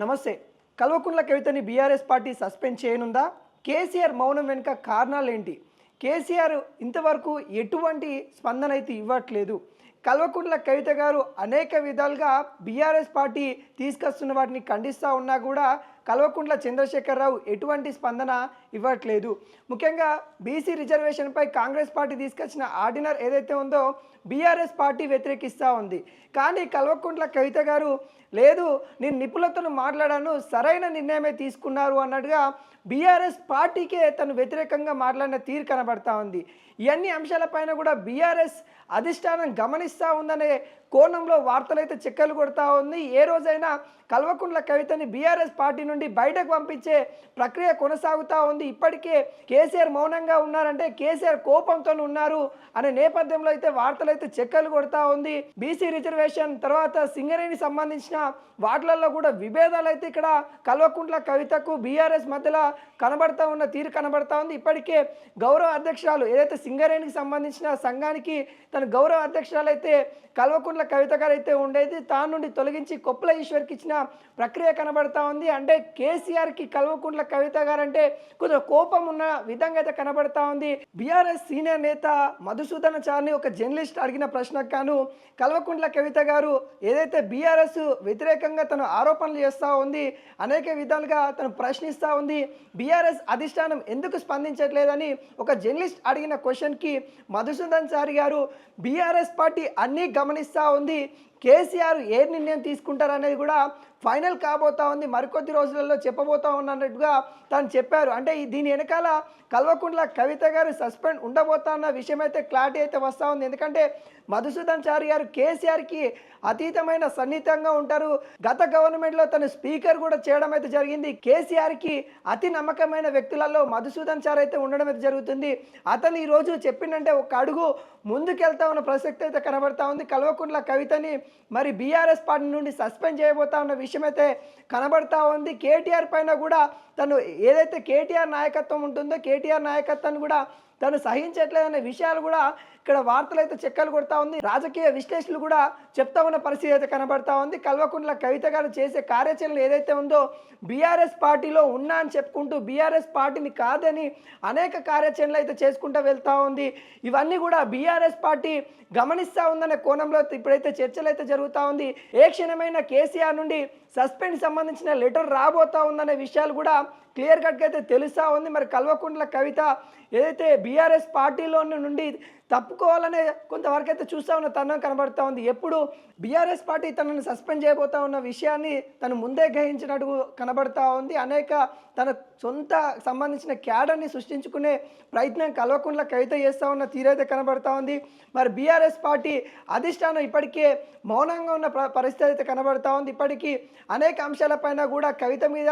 నమస్తే. కల్వకుంట్ల కవితని BRS party suspend చేయనుందా? కేసీఆర్ మౌనం వెనుక కారణాలేంటి? కేసీఆర్ ఇంతవరకు ఎటువంటి స్పందన అయితే ఇవ్వట్లేదు. కల్వకుంట్ల కవిత గారు అనేక విధాలుగా బీఆర్ఎస్ పార్టీ తీసుకొస్తున్న వాటిని ఖండిస్తూ ఉన్నా కూడా కల్వకుంట్ల చంద్రశేఖరరావు ఎటువంటి స్పందన ఇవ్వట్లేదు. ముఖ్యంగా బీసీ రిజర్వేషన్పై కాంగ్రెస్ పార్టీ తీసుకొచ్చిన ఆర్డినర్ ఏదైతే ఉందో బీఆర్ఎస్ పార్టీ వ్యతిరేకిస్తూ ఉంది. కానీ కల్వకుంట్ల కవిత గారు లేదు, నేను నిపుణులతో మాట్లాడాను, సరైన నిర్ణయమే తీసుకున్నారు అన్నట్టుగా బీఆర్ఎస్ పార్టీకే తను వ్యతిరేకంగా మాట్లాడిన తీరు కనబడతా ఉంది. ఇవన్నీ అంశాలపైన కూడా బీఆర్ఎస్ అధిష్టానం గమనిస్తూ ఉందనే కోణంలో వార్తలైతే చెక్కలు కొడతా ఉంది. ఏ రోజైనా కల్వకుంట్ల కవితని బీఆర్ఎస్ పార్టీ నుండి బయటకు పంపించే ప్రక్రియ కొనసాగుతూ ఉంది. ఇప్పటికే కేసీఆర్ మౌనంగా ఉన్నారంటే కేసీఆర్ కోపంతో ఉన్నారు అనే నేపథ్యంలో అయితే వార్తలైతే చెక్కలు కొడతా ఉంది. బీసీ రిజర్వేషన్ తర్వాత సింగరేణి సంబంధించిన వాటిలలో కూడా విభేదాలు అయితే ఇక్కడ కల్వకుంట్ల కవితకు బీఆర్ఎస్ మధ్యలో కనబడతా ఉన్న తీరు కనబడతా ఉంది. ఇప్పటికే గౌరవ అధ్యక్షురాలు ఏదైతే సింగరేణికి సంబంధించిన సంఘానికి తన గౌరవ అధ్యక్షురాలు అయితే కల్వకుంట్ల కవిత గారు అయితే ఉండేది, తాను నుండి తొలగించి కొప్పుల ఈశ్వర్కి ఇచ్చిన ప్రక్రియ కనబడతా ఉంది. అంటే కేసీఆర్కి కల్వకుంట్ల కవిత గారు అంటే కొంచెం కోపం ఉన్న విధంగా అయితే కనబడతా ఉంది. బీఆర్ఎస్ సీనియర్ నేత మధుసూదనాచారిని ఒక జర్నలిస్ట్ అడిగిన ప్రశ్నకు గాను కల్వకుంట్ల కవిత గారు ఏదైతే బీఆర్ఎస్ వ్యతిరేకంగా తను ఆరోపణలు చేస్తూ ఉంది, అనేక విధాలుగా తను ప్రశ్నిస్తూ ఉంది, బీఆర్ఎస్ అధిష్టానం ఎందుకు స్పందించట్లేదని ఒక జర్నలిస్ట్ అడిగిన క్వశ్చన్కి మధుసూదనాచారి గారు బీఆర్ఎస్ పార్టీ అన్నీ గమనిస్తూ ఉంది, కేసీఆర్ ఏ నిర్ణయం తీసుకుంటారు అనేది కూడా ఫైనల్ కాబోతా ఉంది, మరికొద్ది రోజులలో చెప్పబోతా ఉన్నట్టుగా తను చెప్పారు. అంటే దీని వెనకాల కల్వకుంట్ల కవిత గారు సస్పెండ్ ఉండబోతా అన్న విషయం అయితే క్లారిటీ అయితే వస్తూ ఉంది. ఎందుకంటే మధుసూదనాచారి గారు కేసీఆర్కి అతీతమైన సన్నిహితంగా ఉంటారు. గత గవర్నమెంట్లో తను స్పీకర్ కూడా చేయడం అయితే జరిగింది. కేసీఆర్కి అతి నమ్మకమైన వ్యక్తులలో మధుసూదనాచారి అయితే ఉండడం అయితే జరుగుతుంది. అతను ఈరోజు చెప్పిందంటే ఒక అడుగు ముందుకెళ్తా ఉన్న ప్రసక్తి అయితే కనబడతా ఉంది. కల్వకుంట్ల కవితని మరి బీఆర్ఎస్ పార్టీ నుండి సస్పెండ్ చేయబోతా ఉన్న విషయం అయితే కనబడతా ఉంది. కేటీఆర్ పైన కూడా తను ఏదైతే కేటీఆర్ నాయకత్వం ఉంటుందో కేటీఆర్ నాయకత్వాన్ని కూడా తను సహించట్లేదనే విషయాలు కూడా ఇక్కడ వార్తలు అయితే చెక్కలు కొడతా ఉంది. రాజకీయ విశ్లేషణలు కూడా చెప్తా ఉన్న పరిస్థితి అయితే కనబడతా ఉంది. కల్వకుంట్ల కవిత గారు చేసే కార్యాచరణ ఏదైతే ఉందో బీఆర్ఎస్ పార్టీలో ఉన్నా అని చెప్పుకుంటూ బీఆర్ఎస్ పార్టీని కాదని అనేక కార్యాచరణలు అయితే చేసుకుంటూ వెళ్తూ ఉంది. ఇవన్నీ కూడా బీఆర్ఎస్ పార్టీ గమనిస్తూ ఉందనే కోణంలో ఇప్పుడైతే చర్చలు అయితే జరుగుతూ ఉంది. ఏ క్షణమైన కేసీఆర్ నుండి సస్పెండ్ సంబంధించిన లెటర్ రాబోతా ఉందనే విషయాలు కూడా క్లియర్ కట్గా అయితే తెలుస్తూ ఉంది. మరి కల్వకుంట్ల కవిత ఏదైతే బీఆర్ఎస్ పార్టీలో నుండి తప్పుకోవాలనే కొంతవరకు అయితే చూస్తూ ఉన్న తరుణం కనబడుతూ ఉంది. ఎప్పుడు బీఆర్ఎస్ పార్టీ తనను సస్పెండ్ చేయబోతా ఉన్న విషయాన్ని తను ముందే గ్రహించినట్టు కనబడుతూ ఉంది. అనేక తన సొంత సంబంధించిన క్యాడర్ని సృష్టించుకునే ప్రయత్నం కల్వకుంట్ల కవిత చేస్తూ ఉన్న తీరైతే కనబడుతూ ఉంది. మరి బీఆర్ఎస్ పార్టీ అధిష్టానం ఇప్పటికే మౌనంగా ఉన్న పరిస్థితి అయితే కనబడుతూ ఉంది. ఇప్పటికీ అనేక అంశాలపైన కూడా కవిత మీద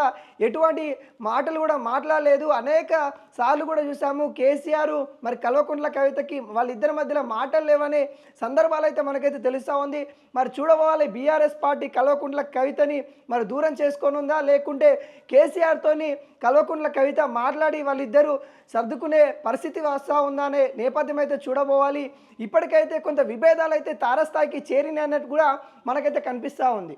ఎటువంటి మాటలు కూడా మాట్లాడలేదు. అనేక సార్లు కూడా చూసాము కేసీఆర్ మరి కల్వకుంట్ల కవితకి వాళ్ళిద్దరి మధ్యలో మాటలు లేవనే సందర్భాలు అయితే మనకైతే తెలుస్తూ ఉంది. మరి చూడవాలి బీఆర్ఎస్ పార్టీ కల్వకుంట్ల కవితని మరి దూరం చేసుకొని ఉందా, లేకుంటే కేసీఆర్తోని కల్వకుంట్ల కవిత మాట్లాడి వాళ్ళిద్దరూ సర్దుకునే పరిస్థితి వస్తూ ఉందా అనే నేపథ్యం అయితే చూడబోవాలి. ఇప్పటికైతే కొంత విభేదాలు అయితే తారస్థాయికి చేరినాయి అన్నట్టు కూడా మనకైతే కనిపిస్తూ ఉంది.